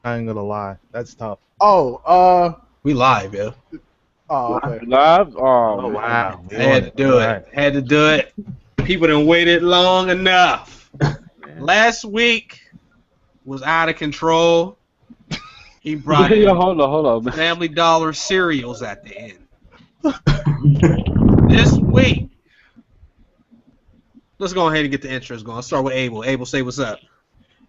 I ain't gonna lie. That's tough. Oh, We live, yo. oh, okay. Live? Oh, wow. I had to do it. Right. Had to do it. People done waited long enough. Last week was out of control. He brought in hold on. Family Dollar cereals at the end. This week, let's go ahead and get the intros going. Let's start with Abel. Abel, say what's up.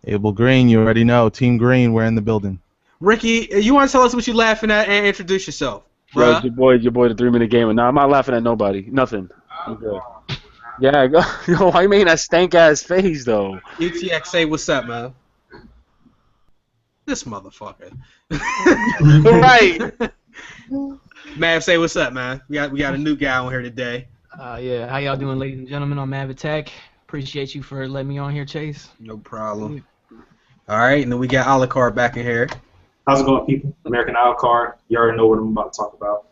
Abel Green, you already know. Team Green, we're in the building. Ricky, you want to tell us what you're laughing at and introduce yourself? Bro, it's your boy, the 3-minute gamer. Nah, I'm not laughing at nobody. Nothing. I'm good. Yeah, go. Yo, why you making that stank ass face though? UTX, say what's up, man. This motherfucker. Right. Mav, say what's up, man. We got a new guy on here today. Yeah, how y'all doing, ladies and gentlemen? I'm Mav Attack. Appreciate you for letting me on here, Chase. No problem. All right, and then we got Alucard back in here. How's it going, people? AmericanAlucard. You already know what I'm about to talk about.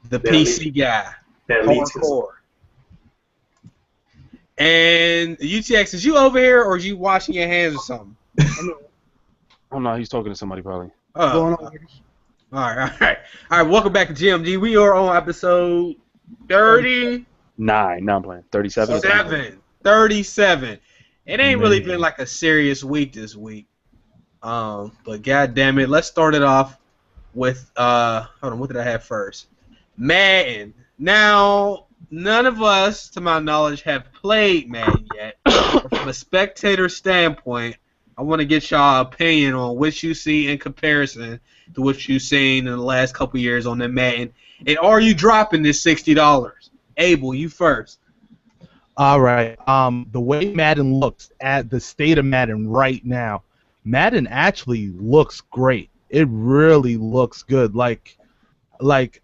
The PC guy. That leads to Hardcore. And UTX, is you over here or is you washing your hands or something? Oh no, he's talking to somebody probably. Oh. All right. Welcome back to GMG. We are on episode 30. Nine. No, I'm playing. 37. 37. It ain't really been like a serious week this week. But god damn it, let's start it off with hold on, what did I have first? Madden. Now, none of us, to my knowledge, have played Madden yet. But from a spectator standpoint, I want to get y'all opinion on what you see in comparison to what you've seen in the last couple years on the Madden. And are you dropping this $60? Abel, you first. All right. The way Madden looks at the state of Madden right now, Madden actually looks great. It really looks good. Like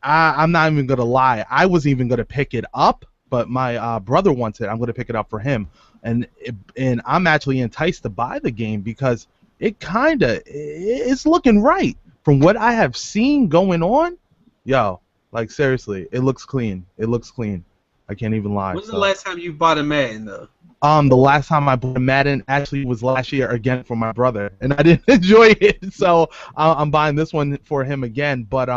I'm not even gonna lie. I was even gonna pick it up, but my brother wants it. I'm gonna pick it up for him, and I'm actually enticed to buy the game because it's looking right from what I have seen going on. Yo, like seriously, it looks clean. It looks clean. I can't even lie. When's the last time you bought a Madden though? The last time I bought a Madden actually was last year again for my brother, and I didn't enjoy it, so I'm buying this one for him again. But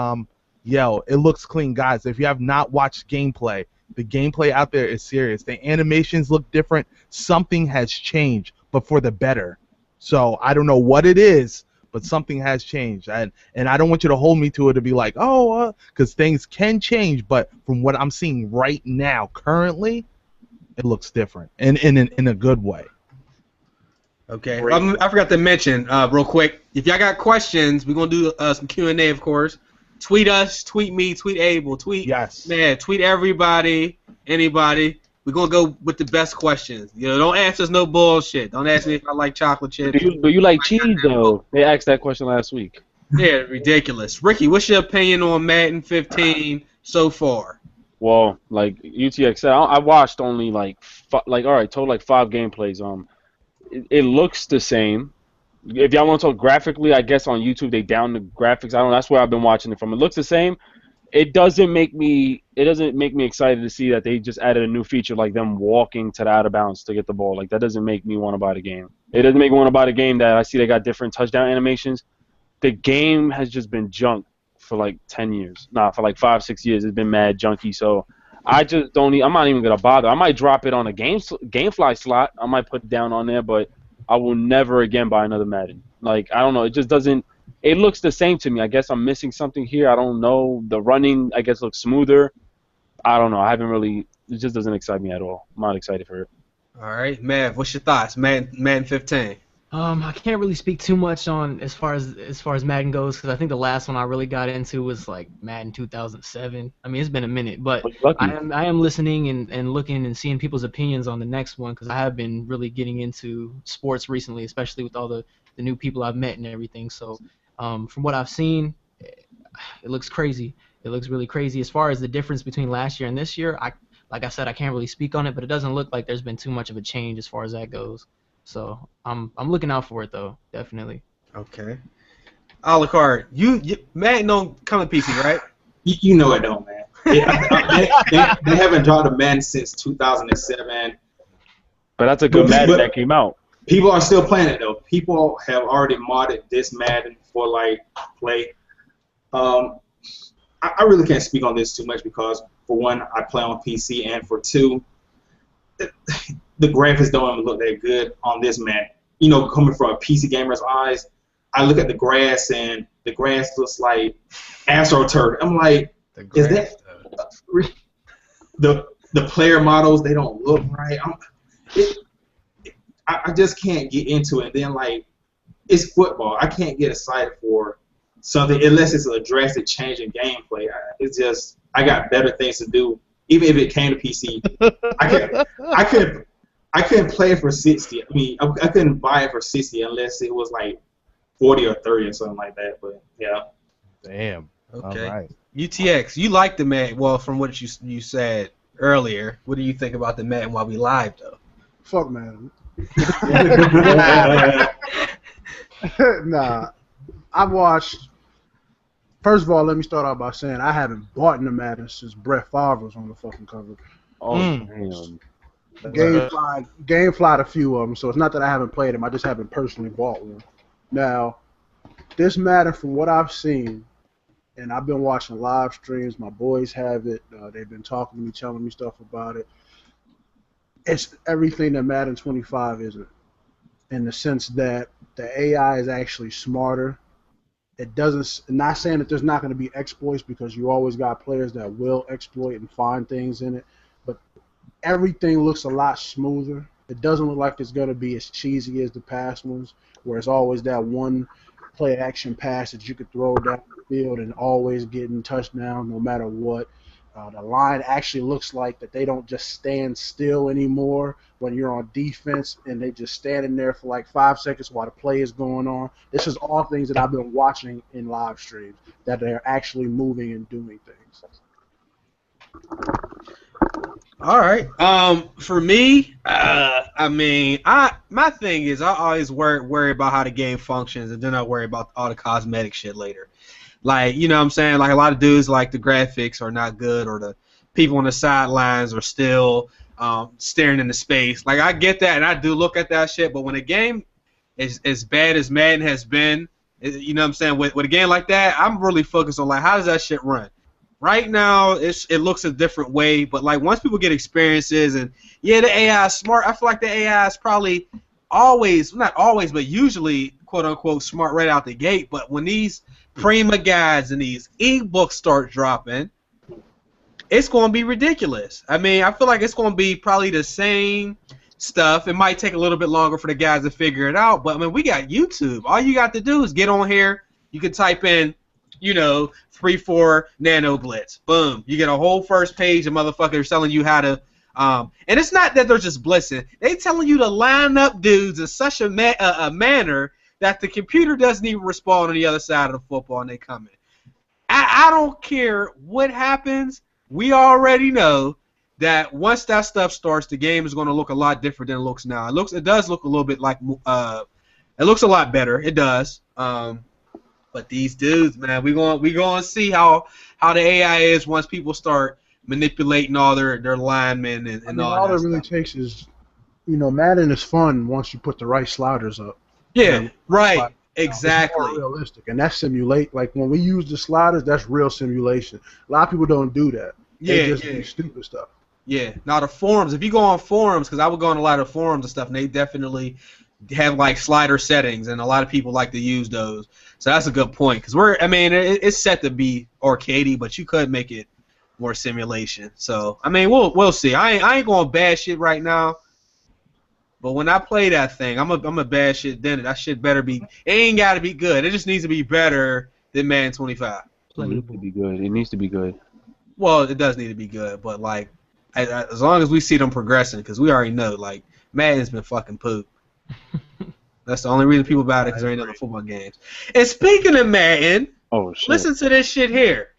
yo, it looks clean, guys. If you have not watched gameplay, the gameplay out there is serious. The animations look different. Something has changed, but for the better. So I don't know what it is, but something has changed, and I don't want you to hold me to it to be like, because things can change. But from what I'm seeing right now, currently, it looks different, and in a good way. Okay, I forgot to mention real quick. If y'all got questions, we're gonna do some Q&A, of course. Tweet us, tweet me, tweet Abel, tweet tweet everybody, anybody. We're gonna go with the best questions. You know, don't ask us no bullshit. Don't ask me if I like chocolate chips. Do you like cheese though? They asked that question last week. Yeah, ridiculous. Ricky, what's your opinion on Madden 15 so far? Well, like UTX said, I watched only total 5 gameplays. It looks the same. If y'all want to talk graphically, I guess on YouTube they down the graphics. I don't know. That's where I've been watching it from. It looks the same. It doesn't make me excited to see that they just added a new feature like them walking to the out of bounds to get the ball. Like that doesn't make me want to buy the game. It doesn't make me want to buy the game that I see they got different touchdown animations. The game has just been junk for like 10 years. Nah, for like 5-6 years it's been mad junky. So I just don't. I'm not even gonna bother. I might drop it on a GameFly slot. I might put it down on there, but I will never again buy another Madden. Like I don't know. It just doesn't. It looks the same to me. I guess I'm missing something here. I don't know. The running, I guess, looks smoother. I don't know. I haven't really. It just doesn't excite me at all. I'm not excited for it. All right, Mav, what's your thoughts? Madden 15. I can't really speak too much on as far as Madden goes because I think the last one I really got into was like Madden 2007. I mean, it's been a minute, but I am listening and looking and seeing people's opinions on the next one because I have been really getting into sports recently, especially with all the new people I've met and everything. So from what I've seen, it looks crazy. It looks really crazy. As far as the difference between last year and this year, like I said, I can't really speak on it, but it doesn't look like there's been too much of a change as far as that goes. So I'm looking out for it though, definitely. Okay. Alucard, you Madden don't come to PC, right? You know it don't, man. They haven't dropped a Madden since 2007. But that's a good Madden that came out. People are still playing it though. People have already modded this Madden for like play. I really can't speak on this too much because for one, I play on PC, and for two, the graphics don't even look that good on this Madden. You know, coming from a PC gamer's eyes, I look at the grass and the grass looks like AstroTurf. I'm like, is that the player models? They don't look right. I just can't get into it. And then like, it's football. I can't get excited for something unless it's a drastic change in gameplay. It's just I got better things to do. Even if it came to PC, I couldn't play it for 60. I mean, I couldn't buy it for 60 unless it was like 40 or 30 or something like that. But yeah. Damn. Okay. All right. UTX, you like the Madden? Well, from what you said earlier, what do you think about the Madden while we live though? Fuck man. Nah, I've watched. First of all, let me start out by saying I haven't bought in the Madden since Brett Favre was on the fucking cover. Oh, damn. Gamefly a few of them, so it's not that I haven't played them. I just haven't personally bought one. Now, this Madden, from what I've seen, and I've been watching live streams. My boys have it. They've been talking to me, telling me stuff about it. It's everything that Madden 25 isn't, in the sense that the AI is actually smarter. It doesn't. Not saying that there's not going to be exploits, because you always got players that will exploit and find things in it, but everything looks a lot smoother. It doesn't look like it's going to be as cheesy as the past ones, where it's always that one play action pass that you could throw down the field and always getting touchdowns no matter what. The line actually looks like that they don't just stand still anymore when you're on defense, and they just standing there for like 5 seconds while the play is going on. This is all things that I've been watching in live streams, that they're actually moving and doing things. All right. For me, I mean, my thing is I always worry about how the game functions, and then I worry about all the cosmetic shit later. Like, you know what I'm saying? Like, a lot of dudes, like, the graphics are not good, or the people on the sidelines are still staring into space. Like, I get that, and I do look at that shit, but when a game is as bad as Madden has been, you know what I'm saying, with a game like that, I'm really focused on, like, how does that shit run? Right now, it looks a different way, but, like, once people get experiences, and, yeah, the AI is smart, I feel like the AI is probably always, not always, but usually, quote-unquote, smart right out the gate, but when these Prima guides and these ebooks start dropping, it's going to be ridiculous. I mean, I feel like it's going to be probably the same stuff. It might take a little bit longer for the guys to figure it out, but I mean, we got YouTube. All you got to do is get on here. You can type in, you know, 3-4 Nano Blitz. Boom. You get a whole first page of motherfuckers telling you how to. And it's not that they're just blitzing. They telling you to line up dudes in such a manner that the computer doesn't even respond on the other side of the football, and they come in. I don't care what happens. We already know that once that stuff starts, the game is going to look a lot different than it looks now. It does look a little bit like it looks a lot better. It does. But these dudes, man, we going to see how the AI is once people start manipulating all their linemen and all that. All it really takes is, you know, Madden is fun once you put the right sliders up. Yeah, right. Exactly. It's more realistic, and that's simulate. Like when we use the sliders, that's real simulation. A lot of people don't do that. They just do stupid stuff. Yeah. Now the forums, if you go on forums, because I would go on a lot of forums and stuff, and they definitely have like slider settings, and a lot of people like to use those. So that's a good point, because it's set to be arcadey, but you could make it more simulation. So I mean, we'll see. I ain't going to bash shit right now. But when I play that thing, I'm a bad shit then. That shit better be. It ain't got to be good. It just needs to be better than Madden 25. It needs to be good. It needs to be good. Well, it does need to be good, but like, as long as we see them progressing, because we already know, like, Madden's been fucking poop. That's the only reason people buy it, because there ain't other football games. And speaking of Madden, listen to this shit here.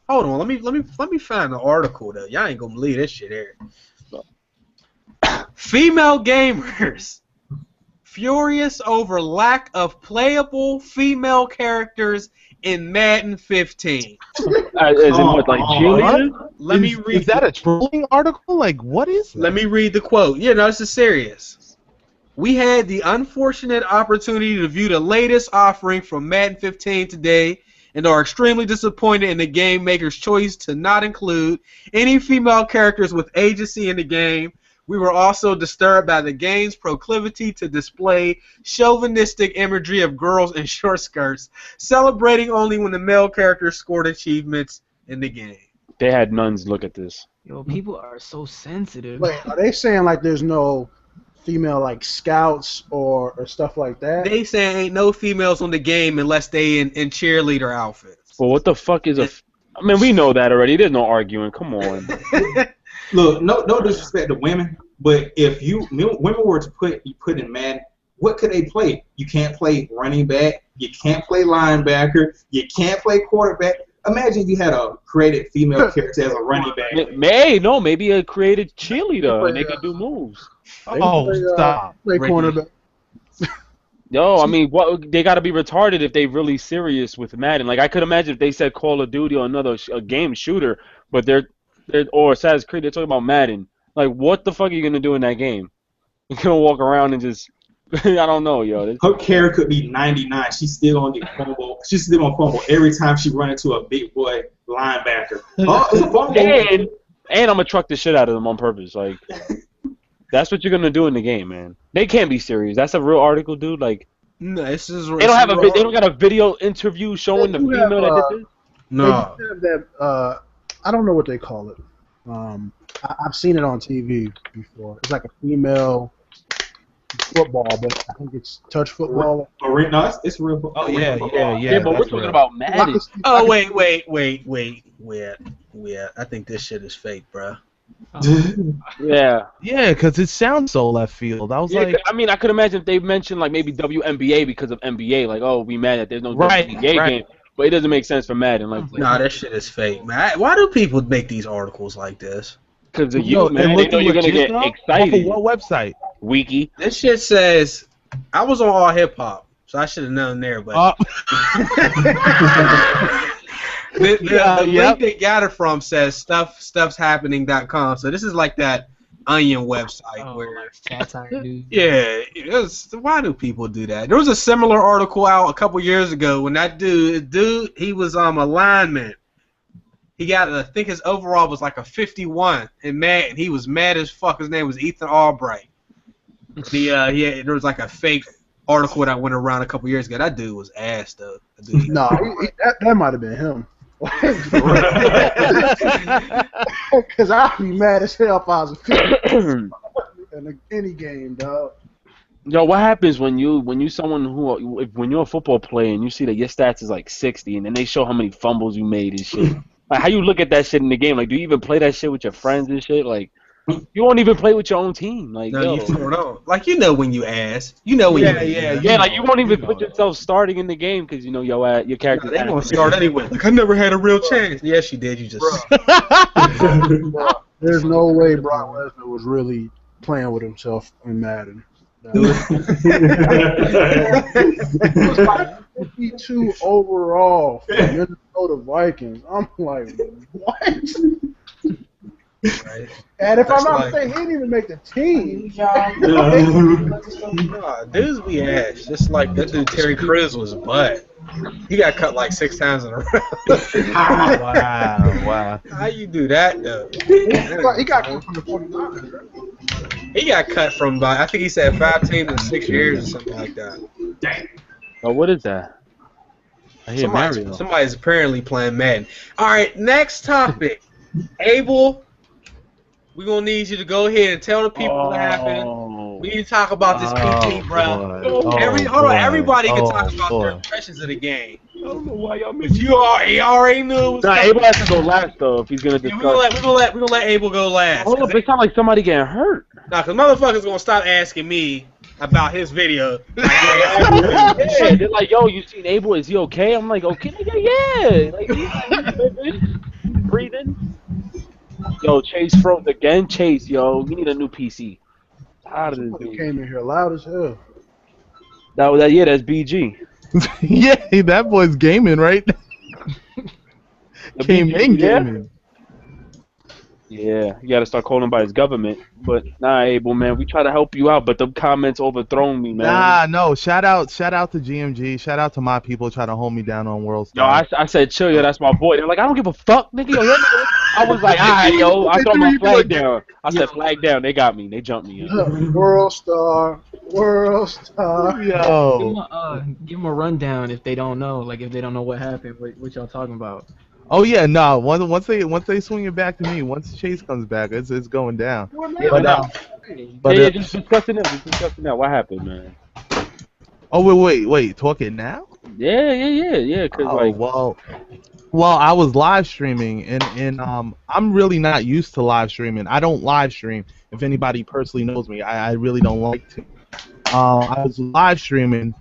Hold on, let me find the article though. Y'all ain't gonna believe this shit here. Female gamers furious over lack of playable female characters in Madden 15. As in what, like cheerleader? Let me read. Is that a trolling article? Like, what is that? Let me read the quote. Yeah, no, this is serious. We had the unfortunate opportunity to view the latest offering from Madden 15 today and are extremely disappointed in the game maker's choice to not include any female characters with agency in the game. We were also disturbed by the game's proclivity to display chauvinistic imagery of girls in short skirts, celebrating only when the male characters scored achievements in the game. They had nuns look at this. Yo, people are so sensitive. Wait, are they saying like there's no female like scouts or stuff like that? They saying ain't no females on the game unless they in cheerleader outfits. Well, what the fuck is I mean, we know that already. There's no arguing. Come on. Look, no disrespect to women, but if women were to put in Madden, what could they play? You can't play running back. You can't play linebacker. You can't play quarterback. Imagine you had a created female character as a running back. Maybe a created cheerleader and they could do moves. Stop. Play cornerback. Yo, I mean, they got to be retarded if they really serious with Madden. Like, I could imagine if they said Call of Duty or another game shooter, but they're or Assassin's Creed, they're talking about Madden. Like, what the fuck are you gonna do in that game? You're gonna walk around and just I don't know, yo. Her carry could be 99. She's still gonna get fumble. She's still gonna fumble every time she run into a big boy linebacker. Oh, it's a fumble. And I'm gonna truck the shit out of them on purpose. Like, that's what you're gonna do in the game, man. They can't be serious. That's a real article, dude. Like, no, this is. They don't got a video interview showing the female that did this. No. They have that, I don't know what they call it. I've seen it on TV before. It's like a female football, but I think it's touch football. No, it's real football. Oh yeah. But we're talking about Madden. Oh wait. I think this shit is fake, bro. Yeah, because it sounds so left field. I was like, I mean, I could imagine if they mentioned like maybe WNBA because of NBA, like, oh, we mad that there's no WNBA game, but it doesn't make sense for Madden. Like, nah, that shit is fake, man. Why do people make these articles like this? Because of you, man. They know you're gonna get excited. What website? Wiki. This shit says I was on All Hip Hop, so I should have known there, but. The link they got it from says stuffshappening.com, so this is like that Onion website where like satire, dude. Yeah, why do people do that? There was a similar article out a couple years ago when that dude he was a lineman. He got I think his overall was like a 51 and he was mad as fuck. His name was Ethan Albright. There was like a fake article that went around a couple years ago. That dude was ass though. No, that might have been him. Because I'd be mad as hell if I was a 50 in any game, dog. Yo, what happens when you're a football player and you see that your stats is like 60 and then they show how many fumbles you made and shit? Like, how you look at that shit in the game? Like, do you even play that shit with your friends and shit? Like, you won't even play with your own team. Like, no, you don't. Like, you know when you ass. You know when yeah. Like, you won't even put yourself starting in the game because you know your character. They won't start anyway. Like, I never had a real chance. Yes, you did. You just. There's no way Brock Lesnar was really playing with himself in Madden. It was like 52 overall for Minnesota Vikings. I'm like, what? Right. And if I'm not mistaken, he didn't even make the team. Nah, dudes be ass. Just like that dude Terry Crews was butt. He got cut like 6 times in a row. Wow. How you do that though? He got cut from the 49ers, right? He got cut from I think he said 5 teams in 6 years or something like that. Dang. Oh, what is that? I hear Mario. Somebody's apparently playing Madden. All right, next topic. Abel, we're going to need you to go ahead and tell the people what happened. We need to talk about this PT, bro. Everybody can talk about their impressions of the game. I don't know why y'all missed you. He already knew it was Nah, Abel has to go last, though, if he's going to discuss. We're gonna let Abel go last. Hold up, it sounds like somebody getting hurt. Nah, because motherfuckers going to stop asking me about his video. Yeah, they're like, yo, you seen Abel? Is he okay? I'm like, okay, yeah. Like, he's breathing. Yo, Chase froze again. Chase, yo, we need a new PC. How did He came in here loud as hell. That's BG. Yeah, that boy's gaming, right? Came in gaming. Yeah, you gotta start calling him by his government. But nah, Abel, man, we try to help you out, but the comments overthrown me, man. Nah, no. Shout out to GMG. Shout out to my people trying to hold me down on World Yo, Star. I said chill, yo, that's my boy. They're like, I don't give a fuck, nigga. Yo, that nigga. I was like, alright, yo, I throw my flag down. I said flag down. They got me. They jumped me. Yo. World Star. Yo. Give them a rundown if they don't know, like if they don't know what happened, what y'all talking about. Oh yeah, no. Once they swing it back to me, once Chase comes back, it's going down. Yeah, just discussing it. Just discussing that. What happened, man? Oh wait. Talking now? Yeah. Cause well, I was live streaming, and I'm really not used to live streaming. I don't live stream. If anybody personally knows me, I really don't like to. I was live streaming,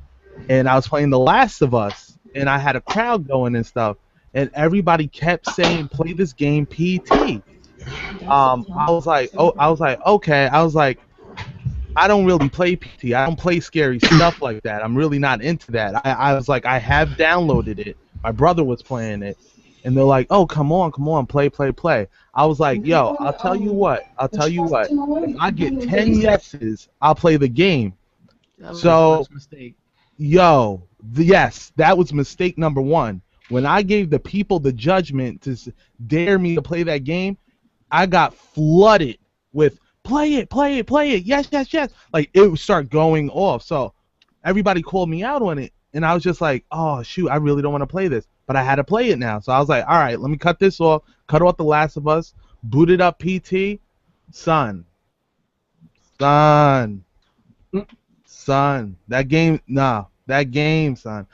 and I was playing The Last of Us, and I had a crowd going and stuff, and everybody kept saying, "Play this game, PT." I was like, okay. I was like, I don't really play PT. I don't play scary stuff like that. I'm really not into that. I was like, I have downloaded it. My brother was playing it, and they're like, oh, come on, play. I was like, yo, I'll tell you what. If I get 10 yeses, I'll play the game. That was So, the first mistake. Yo, yes, that was mistake number one. When I gave the people the judgment to dare me to play that game, I got flooded with play it, yes. Like, it would start going off. So everybody called me out on it, and I was just like, oh, shoot, I really don't want to play this. But I had to play it now. So I was like, all right, let me cut this off, cut off The Last of Us, booted up PT. Son. That game, son.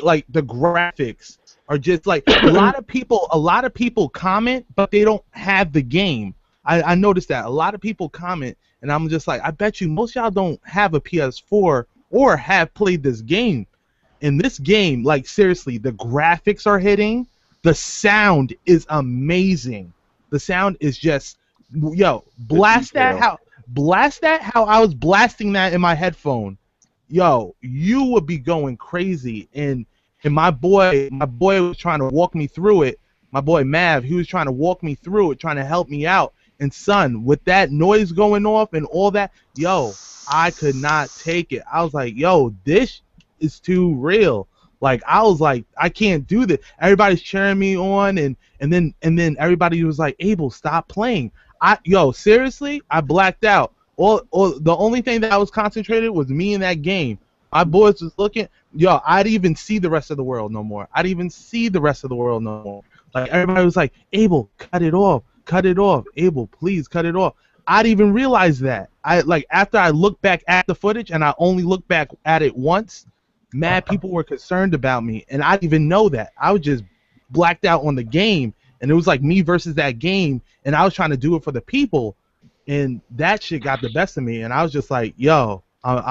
Like the graphics are just like a lot of people comment, but they don't have the game. I noticed that a lot of people comment, and I'm just like, I bet you most y'all don't have a PS4 or have played this game. In this game, like seriously, the graphics are hitting. The sound is amazing. The sound is just, yo, blast that how I was blasting that in my headphone. Yo, you would be going crazy. And my boy was trying to walk me through it. My boy Mav, he was trying to walk me through it, trying to help me out. And son, with that noise going off and all that, yo, I could not take it. I was like, yo, this is too real. Like, I was like, I can't do this. Everybody's cheering me on, and then everybody was like, Abel, stop playing. Seriously, I blacked out. The only thing that I was concentrated was me in that game. My boys was looking. Yo, I'd even see the rest of the world no more. Like, everybody was like, Abel, cut it off. Abel, please cut it off. I'd even realize that. After I looked back at the footage, and I only looked back at it once, mad people were concerned about me, and I didn't even know that. I was just blacked out on the game, and it was like me versus that game, and I was trying to do it for the people, and that shit got the best of me, and I was just like, yo, that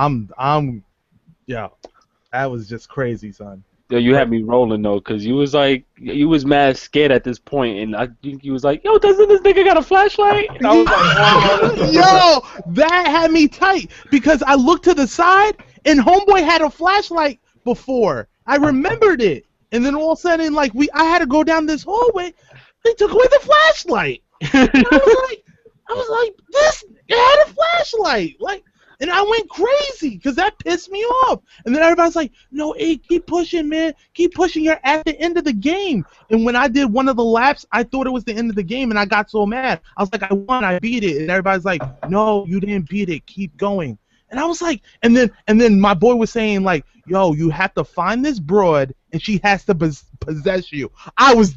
was just crazy, son. Yo, you had me rolling though, cause you was mad scared at this point, and I think you was like, yo, doesn't this nigga got a flashlight? And I was like, oh. Yo, that had me tight, because I looked to the side, and homeboy had a flashlight before. I remembered it, and then all of a sudden, I had to go down this hallway. They took away the flashlight. I was like, this had a flashlight, and I went crazy because that pissed me off. And then everybody's like, no, hey, keep pushing, man. Keep pushing. You're at the end of the game. And when I did one of the laps, I thought it was the end of the game, and I got so mad. I was like, I won. I beat it. And everybody's like, no, you didn't beat it. Keep going. And I was like, and then my boy was saying, like, yo, you have to find this broad, and she has to possess you. I was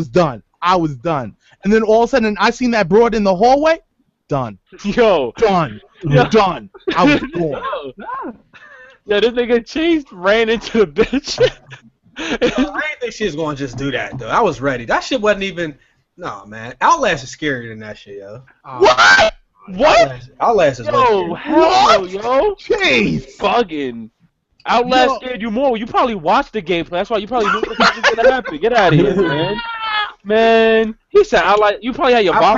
done. And then all of a sudden, I seen that broad in the hallway. Done. Yo. Done. Yo. Done. I was gone. Yo, this nigga Chase ran into the bitch. I didn't think she was going to just do that, though. I was ready. That shit wasn't even... No, man. Outlast is scarier than that shit, yo. What? Outlast is yo, hell no, yo. Chase. Bugging. Outlast scared you more. You probably watched the gameplay. That's why you probably knew what was going to happen. Get out of here, man. Man, he said you probably had your I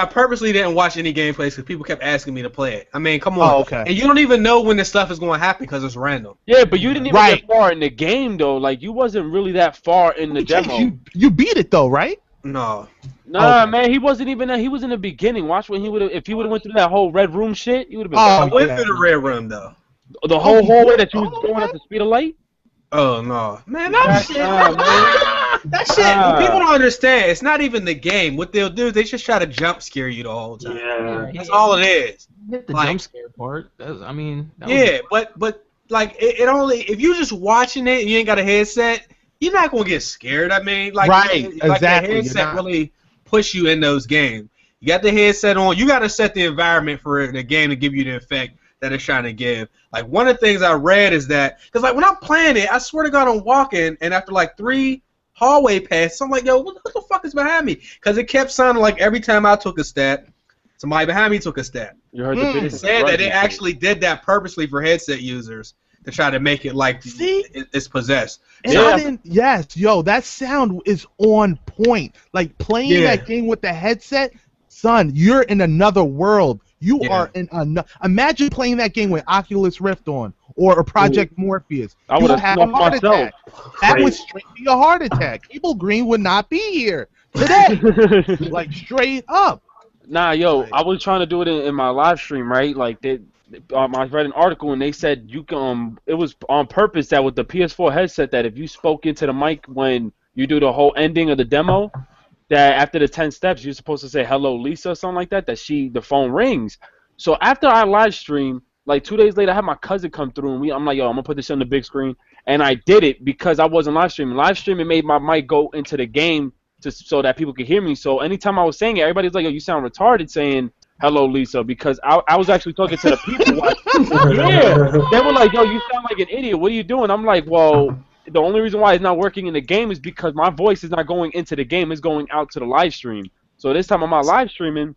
purposely didn't watch any gameplays because people kept asking me to play it. I mean, come on. Oh, okay. And you don't even know when this stuff is going to happen because it's random. Yeah, but you didn't even get far in the game, though. Like, you wasn't really that far in the demo. You beat it, though, right? No. Nah, Okay. man, he wasn't even. He was in the beginning. Watch when he would have. If he would have went through that whole red room shit, he would have been. I Oh, went yeah. through the red room though. The whole he hallway did? that you was going at the speed of light. Oh no, man, that shit. Nah, man. That shit. People don't understand. It's not even the game. What they'll do is they just try to jump scare you the whole time. Yeah. That's all it is. Hit the Like- jump scare part. I mean. That Yeah, but like it only if you just watching it and you ain't got a headset, you're not gonna get scared. I mean, like Right, like exactly, the you're headset not. really push you in those games. You got the headset on. You got to set the environment for the game to give you the effect that it's trying to give. Like one of the things I read is that because like when I'm playing it, I swear to God, I'm walking and after like 3 hallway passes, I'm like, yo, what the fuck is behind me? Because it kept sounding like every time I took a step, somebody behind me took a step. You heard the It biggest said that it actually did that purposely for headset users to try to make it like See? it's possessed. And So, I didn't, yes, yo, that sound is on point. Like playing Yeah. that game with the headset, son, you're in another world. You Yeah. are in another. Imagine playing that game with Oculus Rift on or a Project Morpheus. I You would would have have a snuffed heart myself. attack. That would straight be a heart attack. AbelGreen would not be here today. Like straight up. Nah, yo, I was trying to do it in my live stream, right? Like I read an article and they said you can. It was on purpose that with the PS4 headset that if you spoke into the mic when you do the whole ending of the demo, that after the 10 steps you're supposed to say hello Lisa or something like that. That the phone rings. So after I live stream, like 2 days later, I had my cousin come through and I'm like, yo, I'm gonna put this on the big screen, and I did it because I wasn't live streaming. Live streaming made my mic go into the game so that people could hear me. So anytime I was saying it, everybody's like, yo, you sound retarded saying hello Lisa, because I was actually talking to the people. Yeah, they were like, yo, you sound like an idiot. What are you doing? I'm like, well, the only reason why it's not working in the game is because my voice is not going into the game. It's going out to the live stream. So this time I'm not live streaming.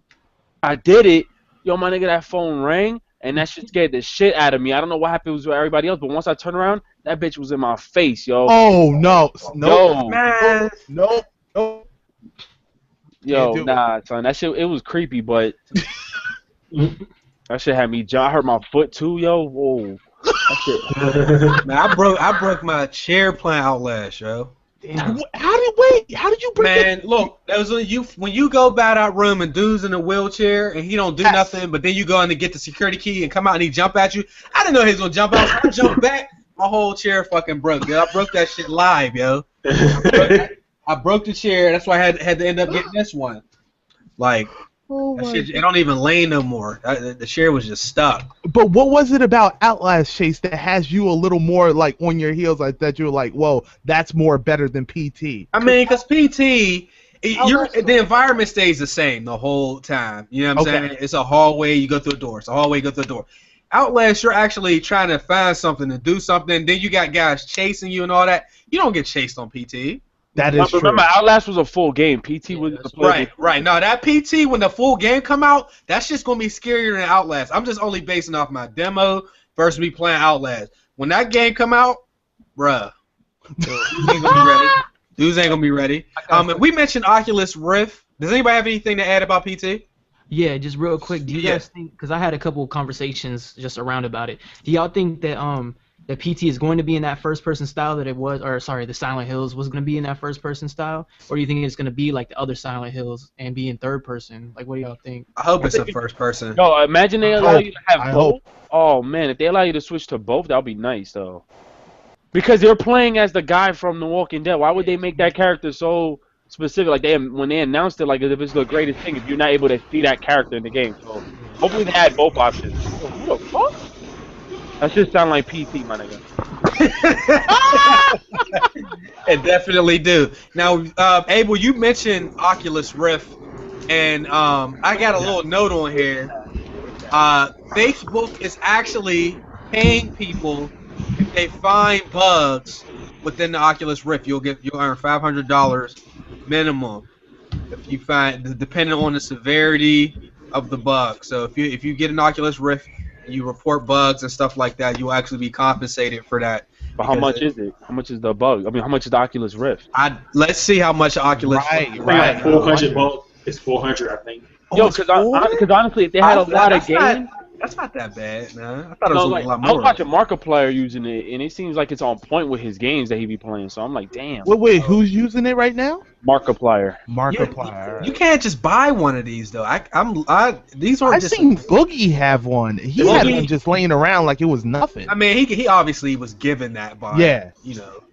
I did it. Yo, my nigga, that phone rang, and that shit scared the shit out of me. I don't know what happened with everybody else, but once I turned around, that bitch was in my face, yo. Oh no, no, Yo, man, no, no. yo, do it. nah, son, that shit, it was creepy, but that shit had me jump. I hurt my foot too, yo. Whoa. That shit. man, I broke my chair playing Outlast, yo. How did you bring Man, look, that was when you go by that room and dude's in a wheelchair and he don't do Yes. nothing, but then you go in to get the security key and come out and he jump at you. I didn't know he was gonna jump out. So I jumped back, my whole chair fucking broke. Yo. I broke that shit live, yo. I broke the chair. That's why I had to end up getting this one. Like that shit, it don't even lay no more. The chair was just stuck. But what was it about Outlast, Chase, that has you a little more like on your heels, like that you're like, whoa, that's more better than PT? I mean, because PT, the environment stays the same the whole time. You know what I'm saying? It's a hallway, you go through a door. It's a hallway, you go through a door. Outlast, you're actually trying to find something to do something. Then you got guys chasing you and all that. You don't get chased on PT. That is true. Remember, Outlast was a full game. PT was the play. Right. No, that PT, when the full game come out, that's just going to be scarier than Outlast. I'm just only basing off my demo versus me playing Outlast. When that game come out, bruh, dudes ain't going to be ready. Dudes ain't going to be ready. We mentioned Oculus Rift. Does anybody have anything to add about PT? Yeah, just real quick. Do you guys think? Because I had a couple of conversations just around about it. Do y'all think that the PT is going to be in that first-person style that it was, or sorry, the Silent Hills was going to be in that first-person style, or do you think it's going to be like the other Silent Hills and be in third-person? Like, what do y'all think? I hope it's a first person. Yo, imagine they allow you to have I both. hope. Oh man, if they allow you to switch to both, that would be nice though. Because they're playing as the guy from The Walking Dead. Why would they make that character so specific? Like when they announced it, like as if it's the greatest thing. If you're not able to see that character in the game, so hopefully they had both options. Yo, who the fuck? That shit sound like PT, my nigga. It definitely do. Now, Abel, you mentioned Oculus Rift, and I got a little note on here. Facebook is actually paying people if they find bugs within the Oculus Rift. You'll earn $500 minimum if you find, depending on the severity of the bug. So if you get an Oculus Rift, you report bugs and stuff like that, you'll actually be compensated for that. But how much is it? How much is the bug? I mean, how much is the Oculus Rift? Let's see how much Oculus. Right. 400 bulk. It's 400, I think. Yo, because honestly, if they had a lot of games, That's not that bad, man. I thought it No, was like, a lot I was more. watching Markiplier using it, and it seems like it's on point with his games that he be playing. So I'm like, damn. Wait, who's using it right now? Markiplier. Markiplier. You can't just buy one of these though. These aren't I've just. seen Boogie have one. He had one just laying around like it was nothing. I mean, he obviously was given that by. Yeah. You know.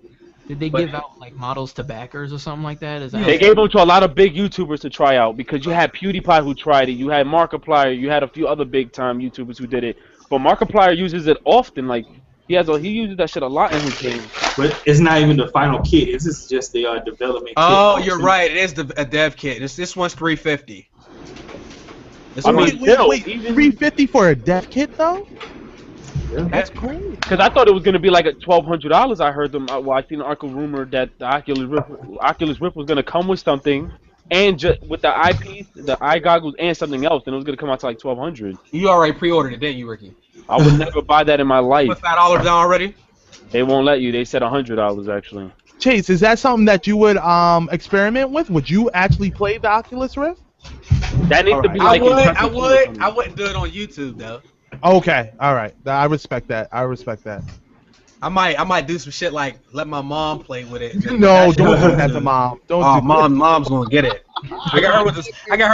Did they give out like models to backers or something like that? Is that They gave them to a lot of big YouTubers to try out because you had PewDiePie who tried it, you had Markiplier, you had a few other big time YouTubers who did it. But Markiplier uses it often. Like he uses that shit a lot in his games. But it's not even the final kit. This is just the development kit. Oh, you're right. It is a dev kit. This one's $350. Wait, $350 for a dev kit though? Yeah. That's crazy. Because I thought it was gonna be like $1,200. I heard them. Well, I seen an article rumor that the Oculus Rift was gonna come with something, and with the eyepiece, the eye goggles, and something else, and it was gonna come out to like $1,200. You already pre-ordered it, didn't you, Ricky? I would never buy that in my life. Put $5 down already? They won't let you. They said $100 actually. Chase, is that something that you would experiment with? Would you actually play the Oculus Rift? That needs to be like. I wouldn't do it on YouTube though. Okay, all right. I respect that. I might do some shit like let my mom play with it. No, don't do that to mom. Mom's gonna get it. I got her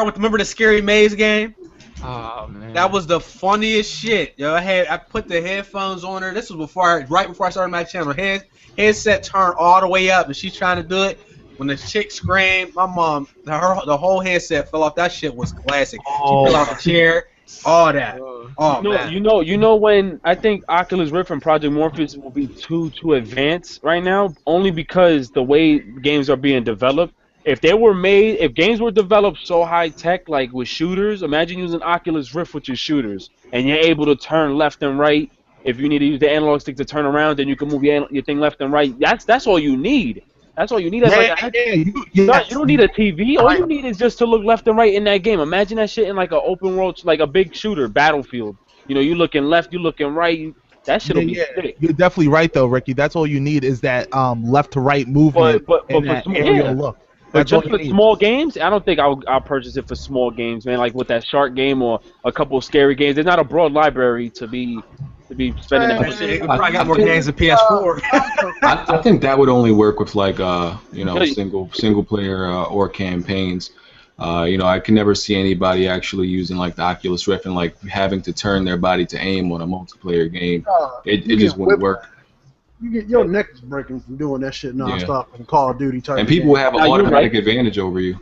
with. Remember the Scary Maze game? Oh man. That was the funniest shit. Yo, I put the headphones on her. This was right before I started my channel. Headset turned all the way up, and she's trying to do it. When the chick screamed, my mom, the whole headset fell off. That shit was classic. She fell off the chair. All that. Oh man. You know when I think Oculus Rift and Project Morpheus will be too advanced right now, only because the way games are being developed. If games were developed so high tech, like with shooters, imagine using Oculus Rift with your shooters, and you're able to turn left and right. If you need to use the analog stick to turn around, then you can move your thing left and right. That's all you need. That's all you need. You don't need a TV. All you need is just to look left and right in that game. Imagine that shit in like an open world, like a big shooter, Battlefield. You know, you looking left, you looking right. That shit'll be sick. You're definitely right though, Ricky. That's all you need is that left to right movement and that aerial look. But just for small games, I don't think I'll purchase it for small games, man. Like with that shark game or a couple of scary games. There's not a broad library to be spending that much. It probably got more games than PS4. I think that would only work with like single player or campaigns. I can never see anybody actually using like the Oculus Rift and like having to turn their body to aim on a multiplayer game. It just wouldn't work. Your neck is breaking from doing that shit nonstop in Call of Duty type. And people have an automatic advantage over you.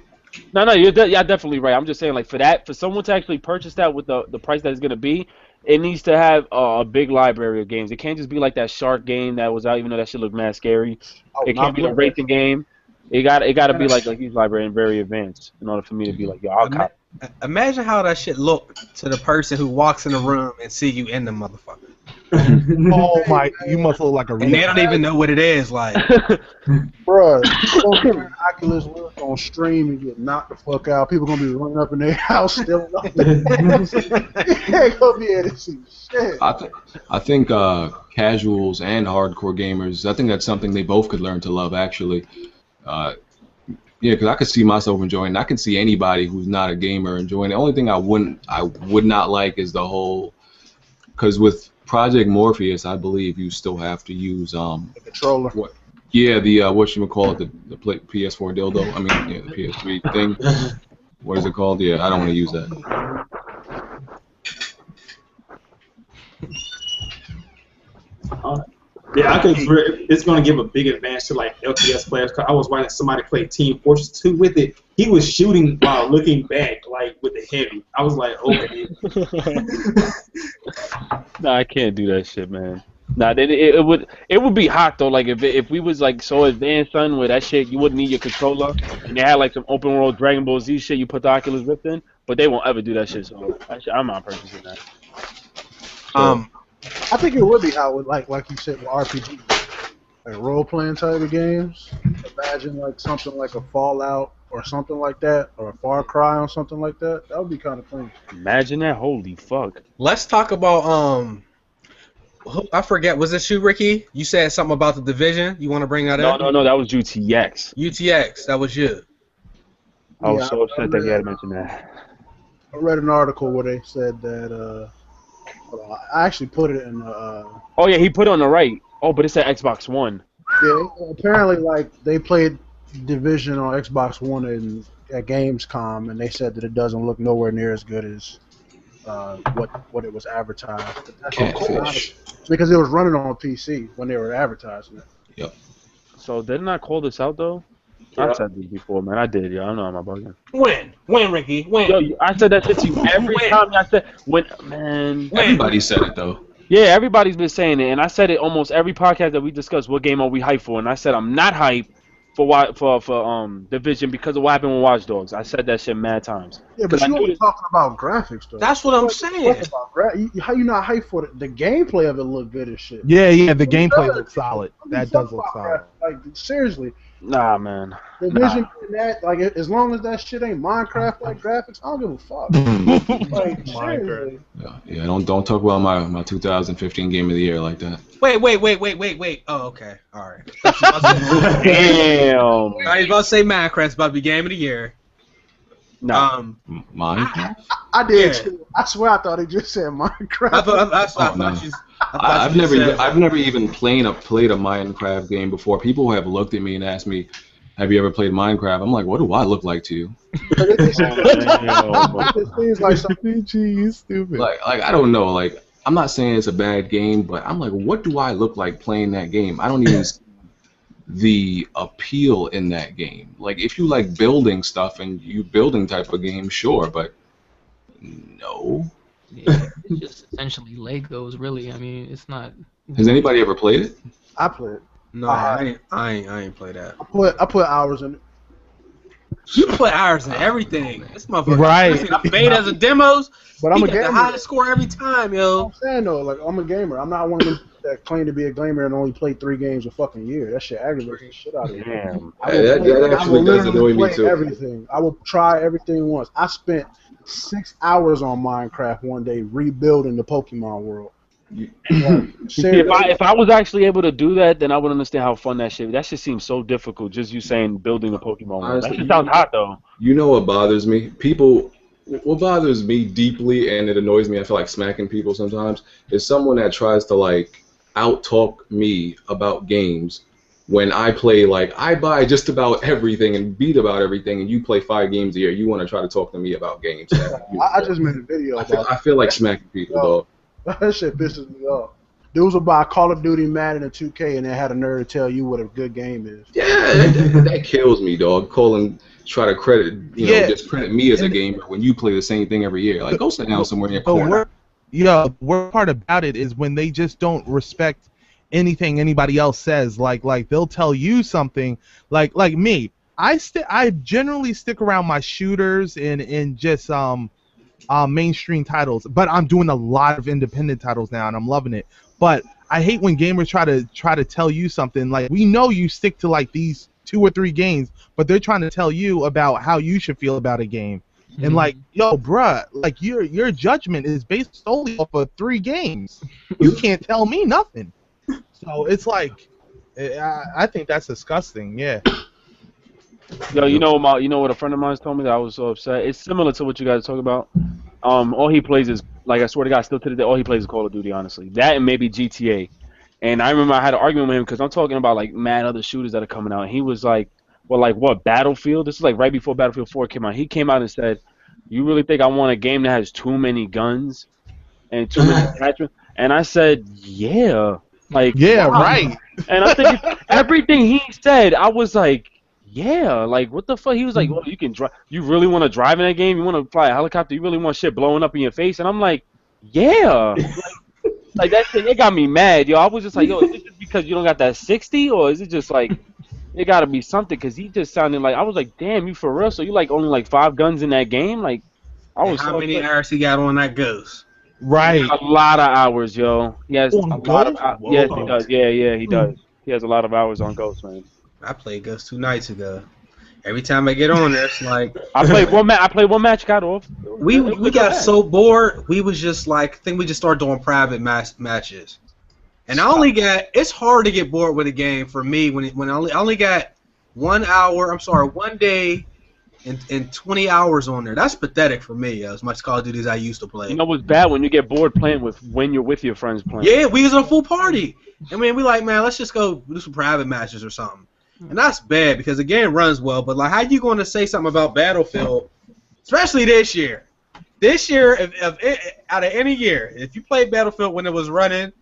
No, you're definitely right. I'm just saying, like for someone to actually purchase that with the price that it's gonna be, it needs to have a big library of games. It can't just be like that shark game that was out, even though that shit looked mad scary. It can't be the racing game. It got to be like his library and very advanced in order for me to be like, yo, I'll cop. Imagine how that shit looked to the person who walks in the room and see you in the motherfucker. Oh my! You must look like a. And they don't even know what it is, like. Bruh, you Oculus Rift on stream and get knocked the fuck out. People gonna be running up in their house still. You ain't gonna be able to see shit. I think casuals and hardcore gamers. I think that's something they both could learn to love. Actually, because I could see myself enjoying it. I can see anybody who's not a gamer enjoying it. The only thing I would not like is the whole, because with Project Morpheus, I believe you still have to use the controller. The whatchamacallit, the PS4 dildo. I mean, the PS3 thing. What is it called? Yeah, I don't want to use that. Yeah, I think it's going to give a big advantage to like LPS players. Cause I was watching somebody play Team Fortress 2 with it. He was shooting while looking back, like with the heavy. I was like, okay. Nah, I can't do that shit, man. Nah, it would be hot though. Like if we was like so advanced, son, with that shit, you wouldn't need your controller, and they had like some open world Dragon Ball Z shit. You put the Oculus Rift in, but they won't ever do that shit. So I'm not purchasing that. I think it would be how with like you said with RPG, like role playing type of games. Imagine like something like a Fallout or something like that, or a Far Cry or something like that. That would be kind of clean. Imagine that! Holy fuck! Let's talk about I forget. Was this you, Ricky? You said something about the Division. You want to bring that up? No, that was UTX. UTX, that was you. I was so upset that you had mentioned that. I read an article where they said that I actually put it in the. Oh yeah, he put it on the right. Oh, but it said Xbox One. Yeah, apparently, like they played Division on Xbox One and at Gamescom, and they said that it doesn't look nowhere near as good as what it was advertised. Catfish. Because it was running on PC when they were advertising it. Yep. So didn't I call this out though? I said this before, man. I did, yo. I know I'm not bugging. When, Ricky? When? Yo, I said that shit to you every time. I said man. Everybody said it though. Yeah, everybody's been saying it, and I said it almost every podcast that we discussed. What game are we hyped for? And I said I'm not hyped for Division because of what happened with Watch Dogs. I said that shit mad times. Yeah, but you were talking about graphics though. That's what I'm saying. How you not hyped for it? The gameplay of it look good as shit. Yeah, the gameplay looks solid. That does look solid. Like seriously. Nah, man. Division that like as long as that shit ain't Minecraft like graphics, I don't give a fuck. Like seriously. Yeah, don't talk about my 2015 game of the year like that. Wait. Oh, okay. All right. Damn. I was about to say Minecraft's about to be game of the year. No. Minecraft? I did too. I swear I thought he just said Minecraft. I've never even played a Minecraft game before. People have looked at me and asked me, "Have you ever played Minecraft?" I'm like, "What do I look like to you?" It seems like something. You stupid. Like I don't know. Like I'm not saying it's a bad game, but I'm like, what do I look like playing that game? I don't even see the appeal in that game. Like if you like building stuff and you building type of game, sure, but no. Yeah, it's just essentially Legos, really. I mean, it's not. Has anybody ever played it? I played. No, I ain't play that. I put hours in it. You put hours in everything. This motherfucker. Right. I betas and demos. But I'm a got gamer. the highest score every time, yo. I'm saying though, like I'm a gamer. I'm not one of them that claim to be a gamer and only play 3 games a fucking year. That shit aggravates the shit out of me. Damn. That actually does annoy me too. Everything. I will try everything once. I spent 6 hours on Minecraft one day rebuilding the Pokemon world. If I was actually able to do that, then I would understand how fun that shit. That shit seems so difficult. Just you saying building the Pokemon world. That shit sounds hot though. You know what bothers me? What bothers me deeply, and it annoys me, I feel like smacking people sometimes, is someone that tries to like out-talk me about games when I play, like, I buy just about everything and beat about everything, and you play 5 games a year. You want to try to talk to me about games. I just made a video about I feel like smacking people, dog. That shit pisses me off. Dudes will buy Call of Duty, Madden, and 2K, and they had a nerve to tell you what a good game is. Yeah, that kills me, dog. Try to just credit me as a gamer when you play the same thing every year. Like, go sit down somewhere in your corner. The worst part about it is when they just don't respect anything anybody else says. Like they'll tell you something. Like me, I generally stick around my shooters and just mainstream titles, but I'm doing a lot of independent titles now, and I'm loving it. But I hate when gamers try to tell you something. Like, we know you stick to like these 2 or 3 games, but they're trying to tell you about how you should feel about a game. Mm-hmm. And like, yo, bruh, like your judgment is based solely off of 3 games. You can't tell me nothing. So it's like, I think that's disgusting. Yeah. Yo, you know what a friend of mine told me that I was so upset. It's similar to what you guys talk about. All he plays is, like, I swear to God, still to the day, all he plays is Call of Duty, honestly. That and maybe GTA. And I remember I had an argument with him because I'm talking about, like, mad other shooters that are coming out. And he was like, well, like, what, Battlefield? This is, like, right before Battlefield 4 came out. He came out and said, you really think I want a game that has too many guns and too many attachments? And I said, yeah. Like, yeah, wow. Right. And I think everything he said, I was like, yeah, like, what the fuck? He was like, well, you can drive. You really want to drive in that game? You want to fly a helicopter? You really want shit blowing up in your face? And I'm like, yeah. Like that shit, it got me mad, yo. I was just like, yo, is it just because you don't got that 60? Or is it just like, it got to be something? Because he just sounded like, I was like, damn, you for real? So you like only like 5 guns in that game? Like, I was how many hours he got on that Ghost? Right. A lot of hours, yo. He has a lot of yes, he does. Yeah, he does. He has a lot of hours on Ghost, man. I played Ghost 2 nights ago. Every time I get on there, it's like I played one match, got off. We got so bored. We was just like, I think we just started doing private matches. And it's hard to get bored with a game for me when I only got 1 hour. I'm sorry, 1 day and 20 hours on there. That's pathetic for me. As much Call of Duty as I used to play. You know what's bad when you get bored playing when you're with your friends playing. Yeah, we was a full party. I mean, we like, man, let's just go do some private matches or something. And that's bad because the game runs well, but like, how you going to say something about Battlefield, especially this year? This year, out of any year, if you played Battlefield when it was running,